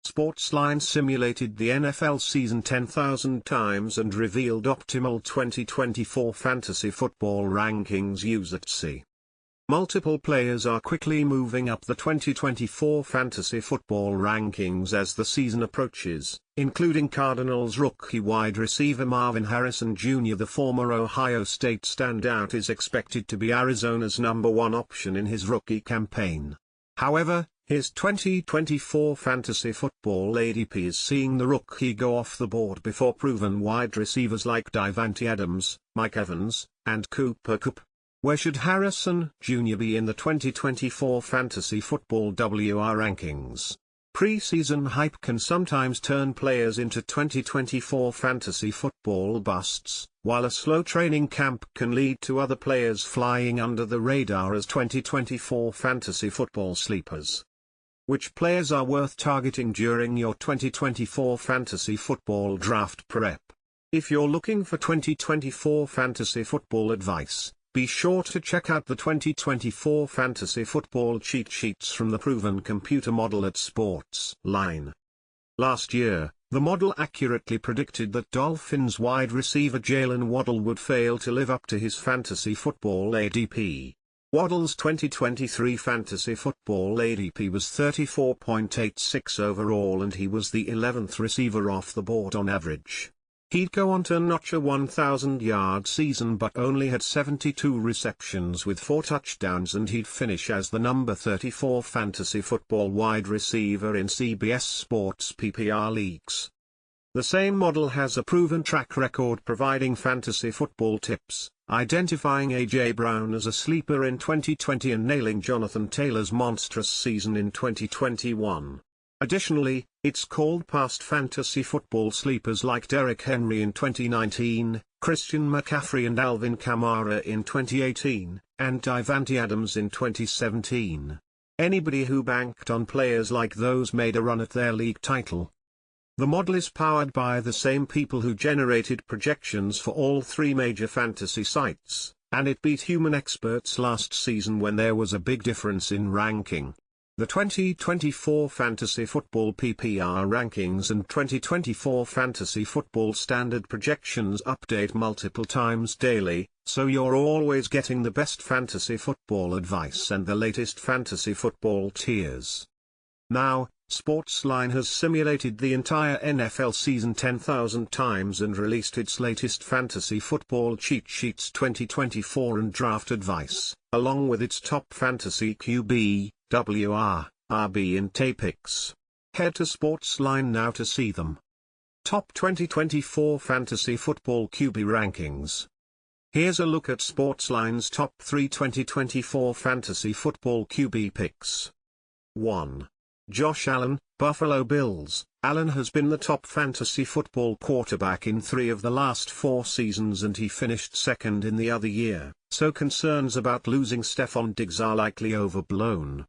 SportsLine simulated the NFL season 10,000 times and revealed optimal 2024 fantasy football rankings. USATSI Multiple players are quickly moving up the 2024 fantasy football rankings as the season approaches, including Cardinals rookie wide receiver Marvin Harrison Jr. The former Ohio State standout is expected to be Arizona's #1 option in his rookie campaign. However, his 2024 fantasy football ADP is seeing the rookie go off the board before proven wide receivers like Davante Adams, Mike Evans, and Kupp. Where should Harrison Jr. be in the 2024 fantasy football WR rankings? Preseason hype can sometimes turn players into 2024 fantasy football busts, while a slow training camp can lead to other players flying under the radar as 2024 fantasy football sleepers. Which players are worth targeting during your 2024 fantasy football draft prep? If you're looking for 2024 fantasy football advice, be sure to check out the 2024 fantasy football cheat sheets from the proven computer model at SportsLine. Last year, the model accurately predicted that Dolphins wide receiver Jaylen Waddle would fail to live up to his fantasy football ADP. Waddle's 2023 fantasy football ADP was 34.86 overall, and he was the 11th receiver off the board on average. He'd go on to notch a 1,000-yard season but only had 72 receptions with 4 touchdowns, and he'd finish as the number 34 fantasy football wide receiver in CBS Sports PPR leagues. The same model has a proven track record providing fantasy football tips, identifying A.J. Brown as a sleeper in 2020 and nailing Jonathan Taylor's monstrous season in 2021. Additionally, it's called past fantasy football sleepers like Derrick Henry in 2019, Christian McCaffrey and Alvin Kamara in 2018, and Davante Adams in 2017. Anybody who banked on players like those made a run at their league title. The model is powered by the same people who generated projections for all 3 major fantasy sites, and it beat human experts last season when there was a big difference in ranking. The 2024 Fantasy Football PPR rankings and 2024 Fantasy Football Standard projections update multiple times daily, so you're always getting the best fantasy football advice and the latest fantasy football tiers. Now, SportsLine has simulated the entire NFL season 10,000 times and released its latest fantasy football cheat sheets 2024 and draft advice, along with its top fantasy QB, WR, RB and T picks. Head to SportsLine now to see them. Top 2024 Fantasy Football QB Rankings. Here's a look at SportsLine's top 3 2024 Fantasy Football QB picks. 1. Josh Allen, Buffalo Bills. Allen has been the top fantasy football quarterback in 3 of the last 4 seasons, and he finished second in the other year, so concerns about losing Stefon Diggs are likely overblown.